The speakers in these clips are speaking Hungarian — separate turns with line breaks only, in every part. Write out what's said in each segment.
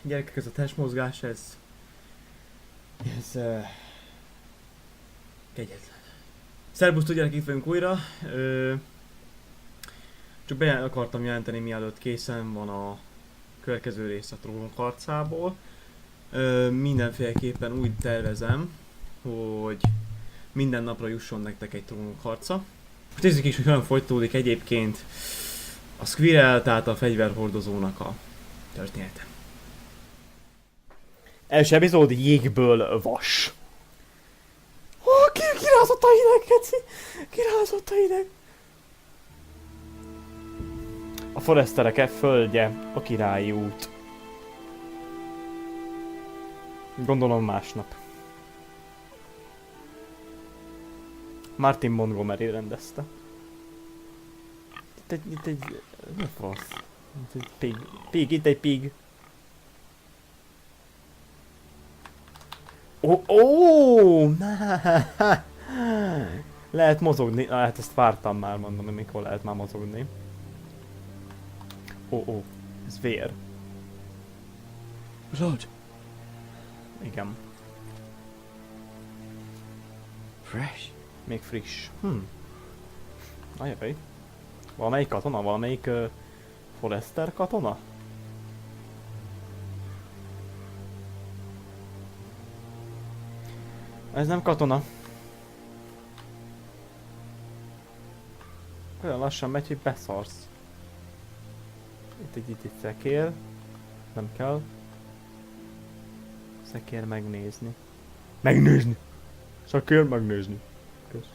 Gyerekek, ez a testmozgás, ez kegyetlen. Szerbusztok gyerekek, itt vagyunk újra. Csak be akartam jelenteni, mielőtt készen van a következő rész a Trónok harcából. Mindenféleképpen úgy tervezem, hogy minden napra jusson nektek egy Trónok harca. Most nézzük is, hogy hogyan folytatódik egyébként a Squirrel, tehát a fegyverhordozónak a története. Első epizód, jégből vas. Kirázott a hideg, Keci! Kirázott a hideg! A foresterek földje, a királyi út. Gondolom másnap. Martin Montgomery rendezte. Itt egy... mi a fasz? Itt egy pig. Pig, itt egy pig. Lehet mozogni, hát ezt vártam már, mondom, hogy mikor lehet már mozogni. Ez vér.
Blood.
Igen.
Fresh.
Még friss. Ajaj. Valamelyik katona? Valamelyik Forester katona? Ez nem katona. Olyan lassan megy, hogy beszarsz. Itt egy szekér. Nem kell. Szekér megnézni. Megnézni! Szekér megnézni. Kösz.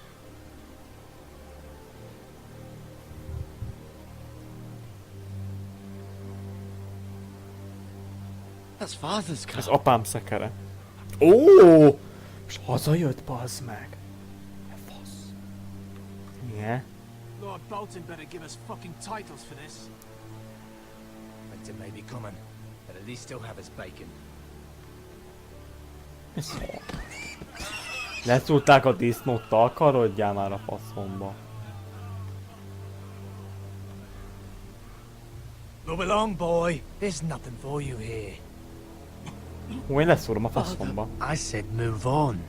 That's father's car.
Ez apám szekere. És hazajött, bazd meg. Fasz. Yeah.
Lord Bolton better give us fucking titles for this.
Winter may be coming, but at least he'll have his bacon.
Leszúrták a disznót, akarodjál már a faszomba.
Move along, boy. There's nothing for you here.
Én leszúrom a faszomba.
I said move on.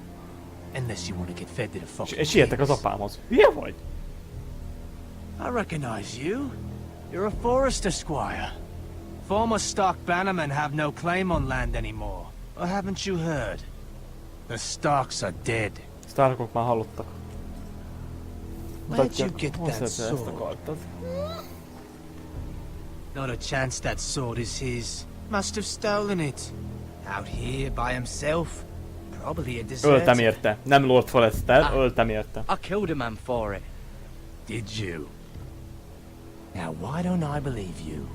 Unless you want to get fed to the fucking
És sietek az apámhoz. Hülye vagy?
I recognize you. You're a Forester squire. Former Stark bannermen have no claim on land anymore. Or haven't you heard? The Starks are dead.
Starkok már halottak.
Where'd you get that
ezt
sword?
akartad.
Not a chance that sword is his. Must have stolen it. Out here by himself. Probably a deserter.
Öltem érte. Nem Lord Forester, öltem érte.
I killed a man for it.
Did you? Now why don't I believe you?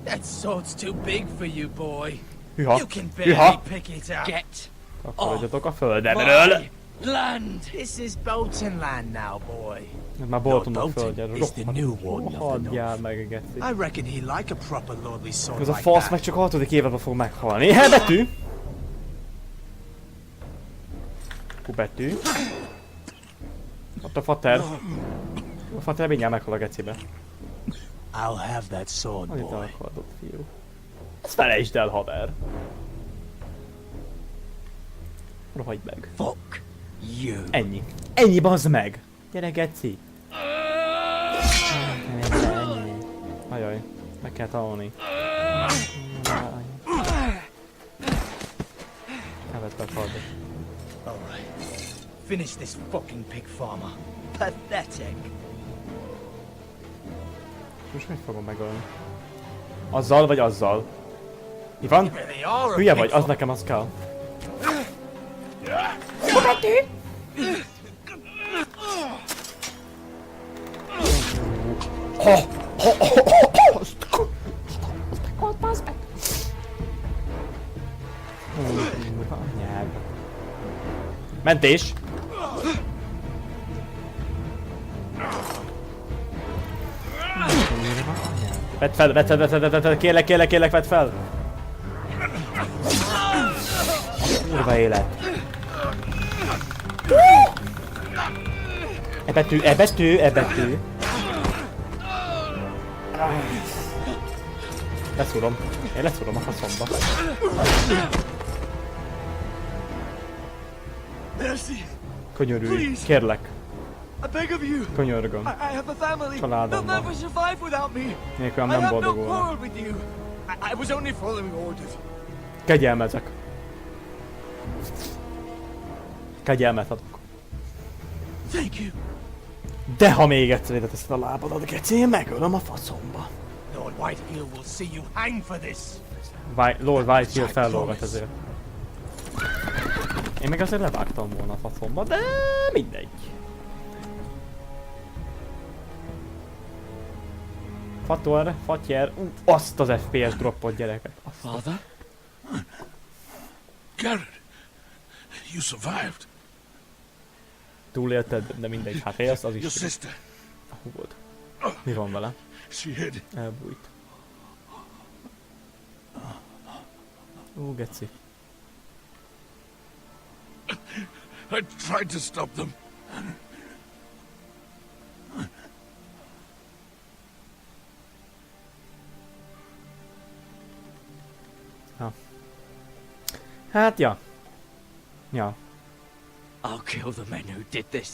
That sword's too big for you, boy.
Hűha.
You can barely
Hűha.
pick it up.
Get
Akarodjatok a földemről.
my land!
This is Bolton land now, boy.
Ez már Boltonok
Bolton
földje.
is the new warden of the
Rohadjál
north.
meg, Geci.
I reckon he like a proper lordly sword
Ez a
like
fasz
that.
meg csak a 6. évadban fog meghalni. Betű! Betű. Ott a fater. A fater mindjárt meghal a gecibe.
I'll have that sword,
Annyit
boy.
elakadott, fiú. Ezt felejtsd el, haver. Rohagy meg.
Fuck you.
Ennyi. Ennyi, bazd meg! Gyere, geci! Ajaj, meg kell tanulni. Nevet be a kardot.
Alright. Finish this fucking pig farmer. Pathetic.
Most hogy fogom megölni? Azzal vagy azzal? Mi van?
You really are a
Hülye
pig
vagy, az nekem az kell. Mentés! Vedd fel, kérlek, vedd fel! Kurva élet! E betű, e betű, e betű. Leszúrom. Én leszúrom a faszomba.
Mercy.
Könyörülj, kérlek.
I beg of you.
Könyörgöm.
I have a family.
Családom
They'll
van.
never survive without me.
Nélkülem
I
nem
have no
boldogulnak.
quarrel with you. I was only following orders.
Kegyelmezek. Kegyelmet adok.
Thank you.
De ha még egyszer ide teszed a lábadat, geci, én megölöm a faszomba.
Lord Whitehill will see you hang for this.
Lord Whitehill fellógat ezért. Én meg azért levágtam volna a faszomba, de mindegy. Fator, fatyer, azt az FPS droppot, gyerekek. Azt.
Father?
Garrett, you survived.
Túlélted, de mindegy, hát élsz, az
Your
is.
sister,
Hú volt. Mi van vele?
she hid.
Elbújt. Ó, geci.
I tried to stop them.
Hát, ja. Ja.
I'll kill the men who did this.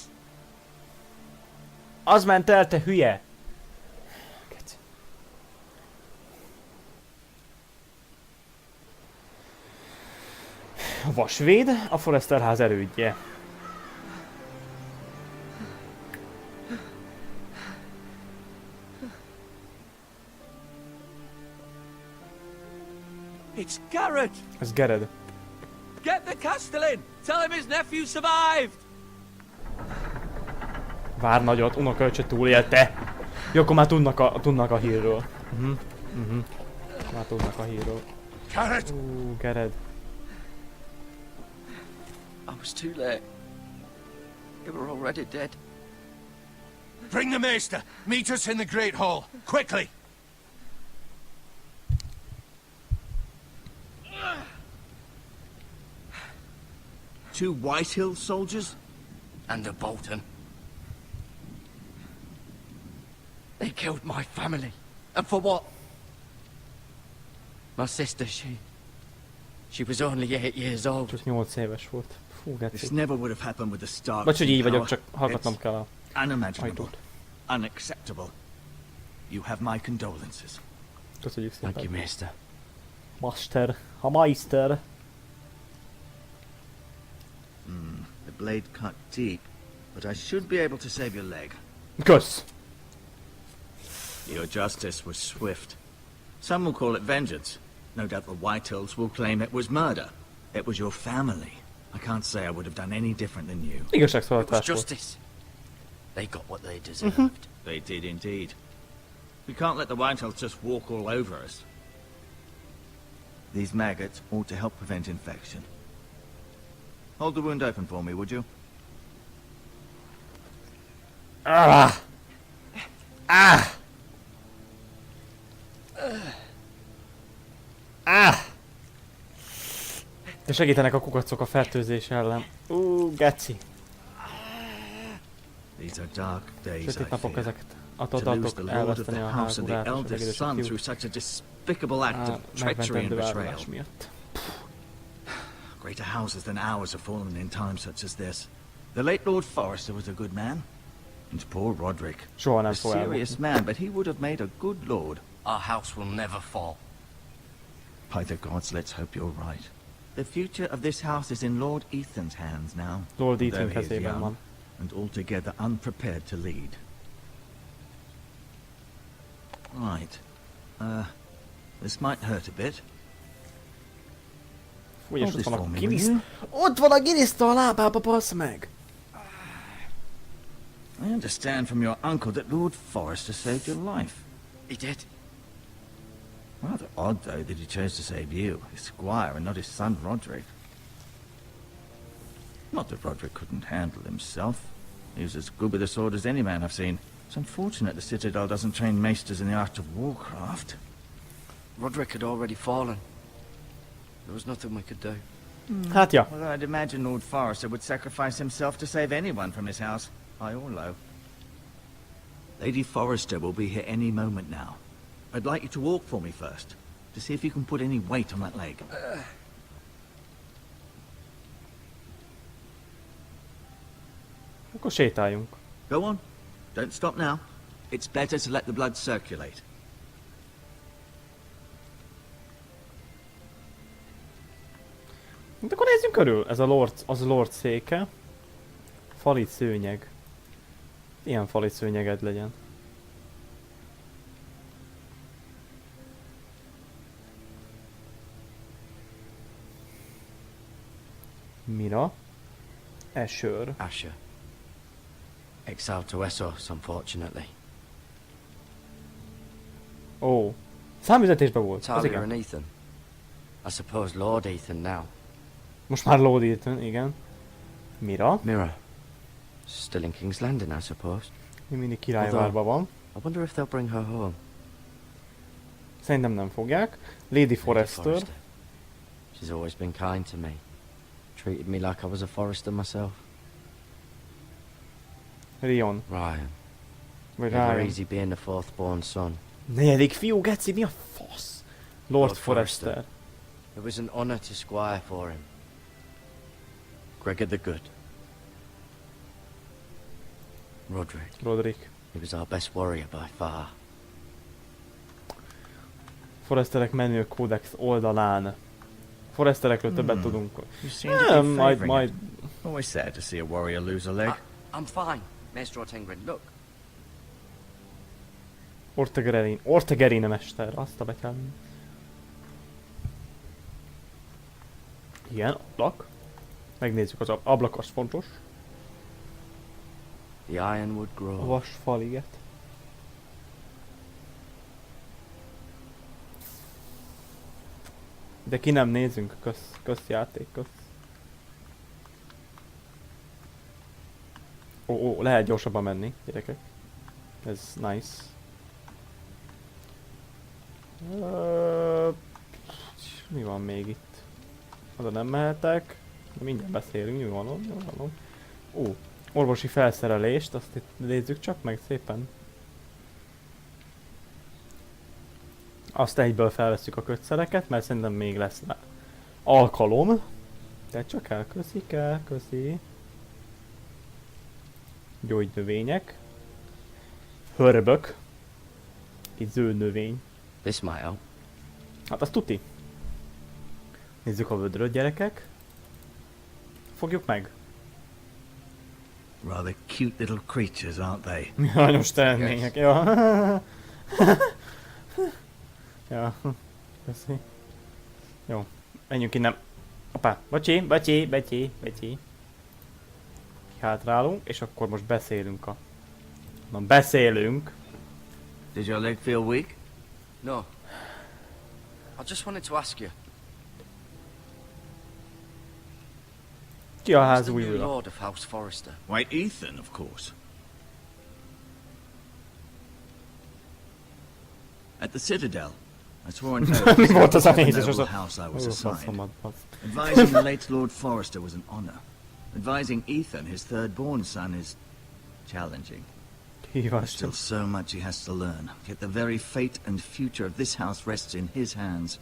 Az ment el, te hülye! Geci. A vasvéd, a Forrester ház erődje.
It's Garrett!
Ez Gered.
Get the Castellan! Tell him his nephew survived!
Vár nagyot, unokaöccse túlélte. Jó, akkor már tudnak a hírről. Már tudnak a hírről.
Garrett,
Gered.
I was too late. You were already dead.
bring the maester. Meet us in the Great Hall, quickly.
Two Whitehill soldiers?
And a Bolton. They killed my family. And for what? My sister, she was only 8 years old.
Csak 8 éves volt. Fú,
This
geci.
never would have happened with the Starks.
Bocs, hogy így
in
vagyok,
power.
csak hallgatnom
It's
kell a
unimaginable.
ajtót.
Unacceptable. You have my condolences.
Köszönjük
Thank you,
szépen.
Maester.
Master. A Meister.
The blade cut deep, but I should be able to save your leg.
Kösz.
Your justice was swift. Some will call it vengeance. No doubt the Whitehills will claim it was murder. It was your family. I can't say I would have done any different than you.
It was
Igazságszolgáltatás volt.
justice. They got what they deserved.
They did indeed. We can't let the Whitehills just walk all over us. These maggots ought to help prevent infection. Hold the wound open for me, would you?
Ah! Ah! Ah! De segítenek a kukacok a fertőzés ellen. Geci.
These are dark days, I
Sötét napok
fear.
ezek.
To lose
Adatok
the lord of
elveszteni
the
a
house and the
háborúát és a
eldest
legidősebb
son
fiút.
through such a despicable act of treachery and
Megmentendő
betrayal.
elválás miatt.
Greater houses than ours have fallen in times such as this. The late Lord Forrester was a good man. And poor Roderick.
Soha nem
A
fog
serious
elmúlni.
man, but he would have made a good lord.
Our house will never fall.
By the gods, let's hope you're right. The future of this house is in Lord Ethan's hands now.
Lord
Though
Ethan
he is
kezében
young
van.
and altogether unprepared to lead. Right. This might hurt a bit.
Fú, és
Hold
ott
this
van
for
a
me,
giriszt.
will
Ott van a giriszta a lábába, bassz meg!
I understand from your uncle that Lord Forrester saved your life.
He did.
Rather odd, though, that he chose to save you, his squire, and not his son Roderick. Not that Roderick couldn't handle himself. He was as good with a sword as any man I've seen. It's unfortunate the Citadel doesn't train maesters in the art of warcraft.
Roderick had already fallen. There was nothing we could do.
Hát ja.
Well, I'd imagine Lord Forrester would sacrifice himself to save anyone from his house, high or low. Lady Forrester will be here any moment now. I'd like you to walk for me first, to see if you can put any weight on that leg.
Akkor sétáljunk.
Go on. Don't stop now. It's better to let the blood circulate.
Hát akkor nézzünk körül. Ez a Lord, az a Lord széke. Falit szőnyeg. Ilyen falit szőnyeged legyen. Mira. Esőr.
Asher. Exiled to Essos, unfortunately.
Ó. Számüzetésben volt. Az
Talia
igen.
and Ethan. I suppose Lord Ethan now.
Most már Lord Ethan, igen. Mira.
Mira. Still in King's Landing, I suppose.
Mi mindig királyvárban van.
I wonder if they'll bring her home.
Szerintem nem fogják. Lady Forrester.
She's always been kind to me. Treated me like I was a Forrester myself.
Rion.
Ryan.
Vagy
Never
Ryan.
easy being the fourth born son.
Negyedik fiú, geci, mi a fasz? Lord Forrester.
It was an honor to squire for him. Gregor the Good.
Roderick.
He was our best warrior by far.
Forresterek menő kódex oldalán. Forresterekről többet tudunk.
You seem to be
Majd,
favouring
majd.
it. Always sad to see a warrior lose a leg.
I'm fine, Maestro Tengrin. Look.
Ortegerin mester, azt a betyám. Igen, ablak. Megnézzük az ablak, az fontos.
The Ironwood
A
Grove.
vasfaliget. De ki nem nézünk, közjáték, köz. Ó, lehet gyorsabban menni, gyerekek. Ez nice. Mi van még itt? Oda nem mehetek. Mindjárt beszélünk, nyugalom. Ó, orvosi felszerelést, azt itt nézzük csak meg szépen. Azt egyből felveszünk a kötszereket, mert szerintem még lesz rá alkalom. De csak köszi. Gyógynövények. Hörbök. Egy zöld növény.
This might help.
Hát azt tuti. Nézzük a vödröt, gyerekek. Fogjuk meg.
Rather cute little creatures, aren't they?
Aranyos termények, ja. Ja, köszi. Jó, menjünk innen. Hoppá, bacsi. Hátrálunk, és akkor most beszélünk beszélünk.
Did your leg feel weak?
No. I just wanted to ask you.
Ki a
Who's
ház
the new
újra?
Lord of House Forrester?
Why, Ethan, of course. At the Citadel, I swore an oath
Mi volt az a
to the
nézés?
noble house I was
Ó,
assigned.
faszomat, fasz.
Advising the late Lord Forrester was an honor. Advising Ethan, his third-born son, is challenging. There's
Hívás.
still so much he has to learn, yet the very fate and future of this house rests in his hands.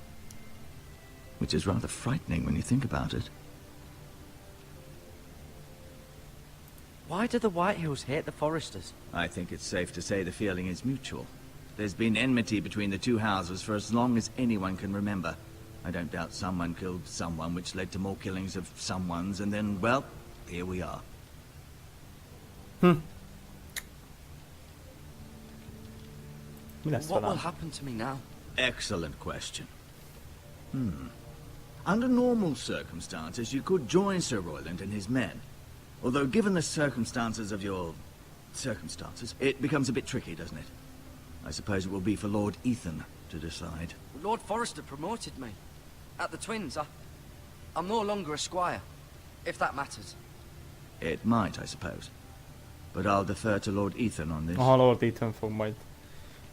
Which is rather frightening when you think about it.
Why do the Whitehills hate the Forresters?
I think it's safe to say the feeling is mutual. There's been enmity between the two houses for as long as anyone can remember. I don't doubt someone killed someone, which led to more killings of someones, and then, well, here we are.
Mi lesz
What will
velem?
happen to me now?
Excellent question. Under normal circumstances, you could join Sir Royland and his men. Although, given the circumstances of your circumstances, it becomes a bit tricky, doesn't it? I suppose it will be for Lord Ethan to decide.
Lord Forrester promoted me. At the Twins, I'm no longer a squire. If that matters.
It might, I suppose. But I'll defer to Lord Ethan on this.
Aha, Lord Ethan fog majd.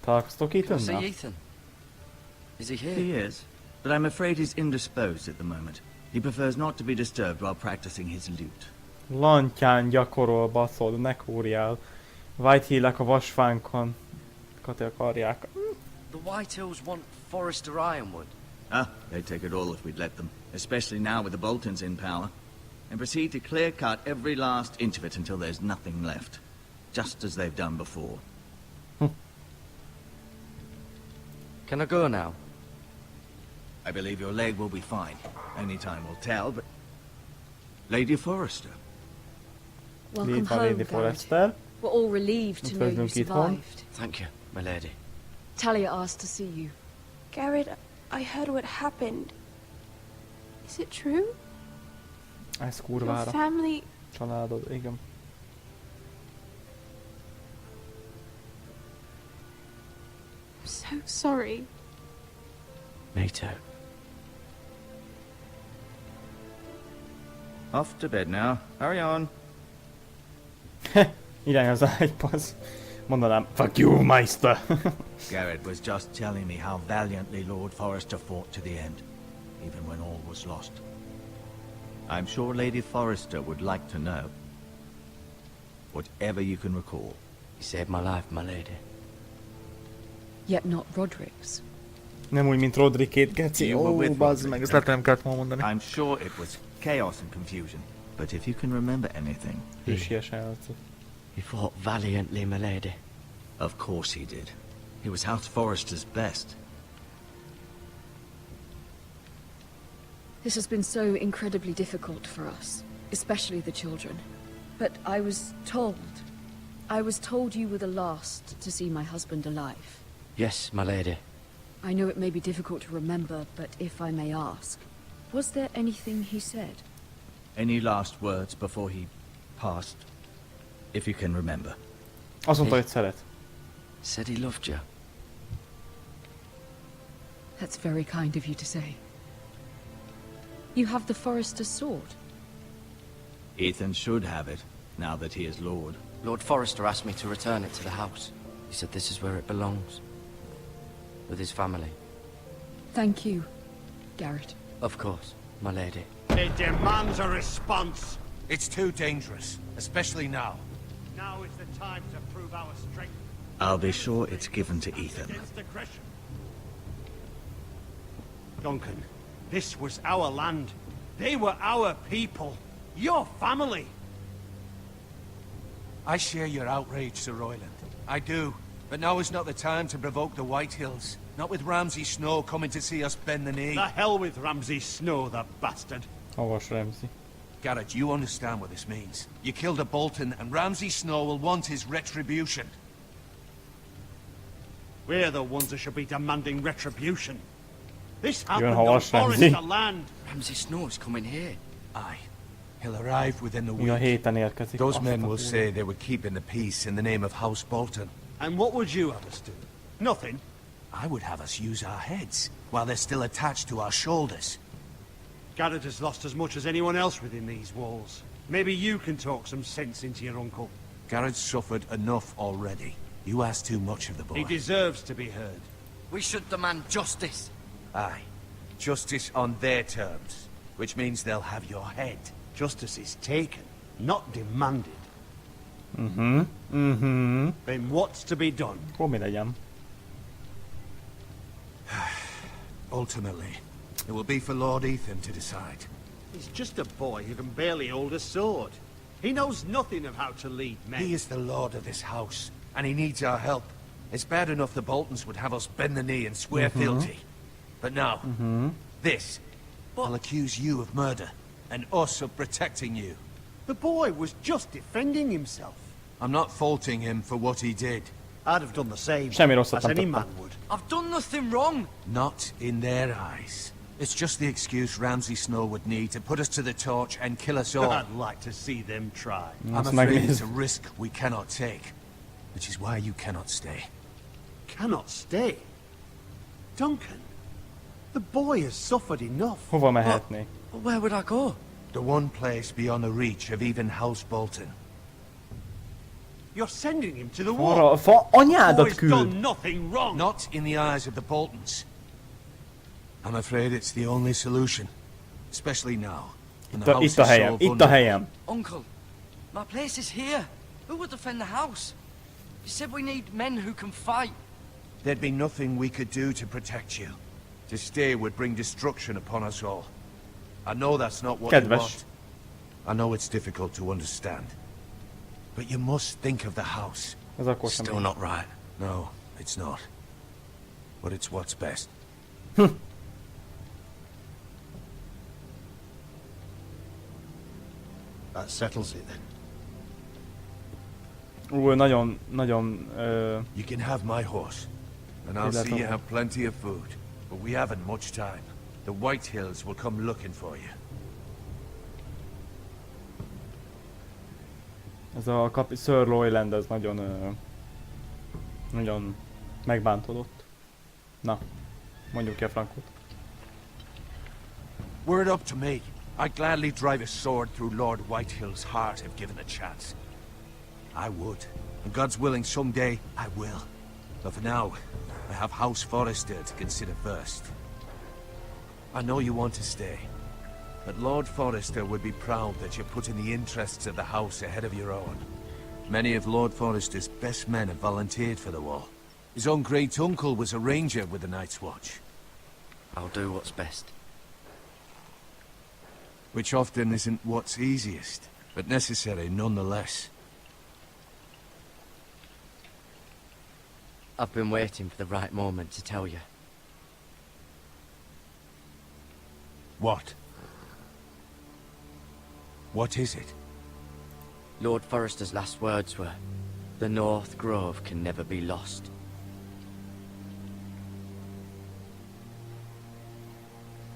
Találkoztok
Can I see
Ethannel?
Ethan? Is he here?
He is, but I'm afraid he's indisposed at the moment. He prefers not to be disturbed while practicing his lute.
Lantyán gyakorol, baszod, ne kúrjál. Whitehill-ek a vasfánkon. Kati akarják.
The Whitehills want Forrester Ironwood.
Ah, they'd take it all if we'd let them. Especially now with the Boltons in power. And proceed to clear-cut every last inch of it until there's nothing left. Just as they've done before.
Can I go now?
I believe your leg will be fine. Only time will tell, but... Lady Forrester.
Welcome
Itt van
home,
Lady
Garrett.
Forrester.
We're all relieved to know you
Üdvözlünk itthon.
survived.
Thank you, my lady.
Talia asked to see you.
Garrett, I heard what happened. Is it true?
Ez
Your
kurvára.
family...
Családod, igen.
I'm so sorry.
Me too.
Off to bed now. Hurry on.
Irány az ágypasz. Mondanám, fuck you, Meister.
Garrett was just telling me how valiantly Lord Forrester fought to the end, even when all was lost. I'm sure Lady Forrester would like to know. Whatever you can recall.
You saved my life, my lady.
Yet not Roderick's.
Nem úgy, mint Rodrikét, geci.
You were
Ó,
with
bazd
Roderick,
meg, ezt
then.
lehet nem kellett volna mondani.
I'm sure it was chaos and confusion. But if you can remember anything...
Hősies állatot.
He fought valiantly, my lady.
Of course he did. He was House Forrester's best.
This has been so incredibly difficult for us, especially the children. But I was told you were the last to see my husband alive.
Yes, my lady.
I know it may be difficult to remember, but if I may ask, was there anything he said?
Any last words before he passed? If you can remember.
Azt mondta, hogy szeret.
Said he loved you.
That's very kind of you to say. You have the Forrester's sword.
Ethan should have it, now that he is Lord.
Lord Forrester asked me to return it to the house. He said this is where it belongs. With his family.
Thank you, Garrett.
Of course, my lady.
It demands a response.
It's too dangerous, especially now.
Now is the time to prove our strength
I'll be sure it's given to Ethan.
against aggression. Duncan, this was our land. They were our people. Your family.
I share your outrage, Sir Royland. I do. But now is not the time to provoke the Whitehills. Not with Ramsay Snow coming to see us bend the knee.
The hell with Ramsay Snow, the bastard.
Havas Ramsay.
Garrett, you understand what this means. You killed a Bolton, and Ramsay Snow will want his retribution.
We're the ones that should be demanding retribution. This happened
how
on
much, Ramsay?
Forrester land.
Ramsay Snow is coming here.
Aye. He'll arrive within the
Mi a
week.
héten érkezik.
Those
Azt
men
a
will
kurva.
say they were keeping the peace in the name of House Bolton.
And what would you have us do? Nothing.
I would have us use our heads, while they're still attached to our shoulders.
Garrett has lost as much as anyone else within these walls. Maybe you can talk some sense into your uncle.
Garrett's suffered enough already. You ask too much of the boy.
He deserves to be heard.
We should demand justice.
Aye. Justice on their terms, which means they'll have your head.
Justice is taken, not demanded.
Mhm.
Then what's to be done?
Akkor mi legyen?
Ultimately, it will be for Lord Ethan to decide.
He's just a boy who can barely hold a sword. He knows nothing of how to lead men.
He is the lord of this house, and he needs our help. It's bad enough the Boltons would have us bend the knee and swear fealty. But now, this, will accuse you of murder, and us of protecting you.
The boy was just defending himself.
I'm not faulting him for what he did.
I'd have done the same,
Semmi rosszat
as
nem
any
tettem.
man would.
I've done nothing wrong.
Not in their eyes. It's just the excuse Ramsay Snow would need to put us to the torch and kill us all.
I'd like to see them try.
I'm
Azt
afraid
megnézem.
it's a risk we cannot take, which is why you cannot stay.
Cannot stay. Duncan, the boy has suffered enough.
Hova mehetnék?
But where would I go?
The one place beyond the reach of even House Bolton.
You're sending him to the
Arra,
war.
fa
The
anyádat
boy's
küld!
done nothing wrong.
Not in the eyes of the Boltons. I'm afraid it's the only solution. Especially now. when the house
Itt a
is so
helyem, itt a
vulnerable.
helyem.
Uncle, my place is here. Who will defend the house? You said we need men who can fight.
there'd be nothing we could do to protect you. To stay would bring destruction upon us all. I know that's not what you
Kedves.
want. I know it's difficult to understand. But you must think of the house.
Ez akkor sem.
Still not right. No, it's not. But it's what's best.
That settles it then.
Nagyon...
You can have my horse, and I'll see you have plenty of food. But we haven't much time. The White Hills will come looking for you.
Ez a Sir Lowland, ez nagyon... nagyon megbántódott. Na, mondjuk ki a frankot.
Were it up to me, I'd gladly drive a sword through Lord Whitehill's heart if given a chance. I would. And God's willing, someday I will. But for now, I have House Forrester to consider first. I know you want to stay, but Lord Forrester would be proud that you're putting the interests of the house ahead of your own. Many of Lord Forrester's best men have volunteered for the war. His own great-uncle was a ranger with the Night's Watch.
I'll do what's best.
Which often isn't what's easiest, but necessary nonetheless.
I've been waiting for the right moment to tell you.
What? What is it?
Lord Forrester's last words were, "The North Grove can never be lost."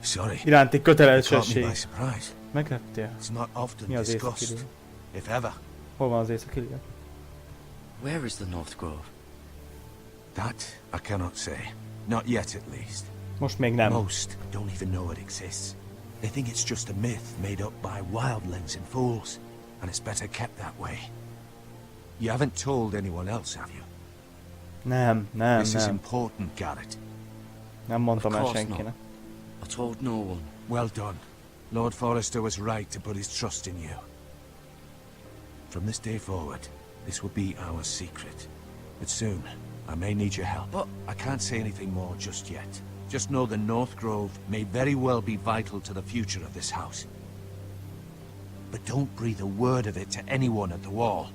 Sorry.
Iránti
It caught me
kötelezettség.
by surprise.
Megleptél?
It's not often
Mi az
discussed,
északidő?
if ever.
Hol van az északidő?
Where is the North Grove?
That I cannot say. Not yet, at least.
Most még nem.
Most don't even know it exists. They think it's just a myth made up by wildlings and fools, and it's better kept that way. You haven't told anyone else, have you?
Nem.
This is important, Garrett.
Nem mondtam
Of
el
course
senkinek.
I told no one.
Well done. Lord Forrester was right to put his trust in you. From this day forward, this will be our secret. But soon, I may need your help.
But
I can't say anything more just yet. Just know the North Grove may very well be vital to the future of this house. But don't breathe a word of it to anyone at the wall.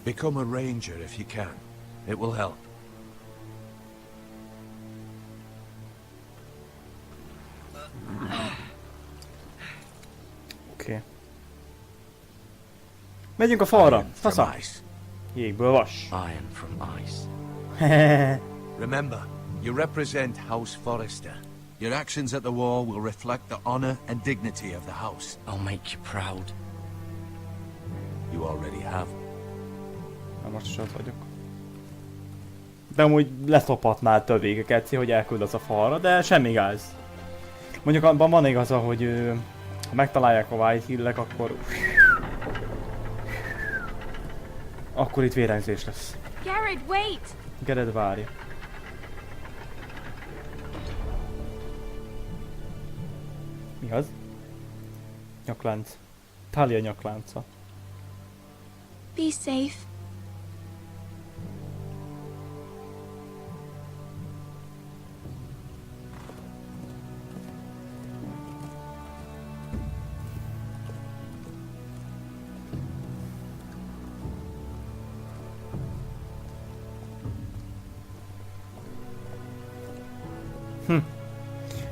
Become a ranger if you can. It will help.
Oké. Megyünk a falra.
Iron from
Fasza.
ice.
Jégből vas.
iron from ice.
Remember, you represent House Forrester. Your actions at the war will reflect the honor and dignity of the house.
I'll make you proud.
You already have.
Na most is ott vagyok. De amúgy leszopatnád többégeket, hogy elküldesz a falra, de semmi gáz. Mondjuk abban van igaza, hogy ha megtalálják a White Hill-ek, akkor itt vérengzés lesz.
Garrett, wait!
Gered várja. Mi az? Nyaklánc. Talia nyaklánca.
Be safe.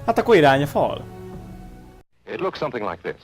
Hát akkor irány a fal.
It looks something like this.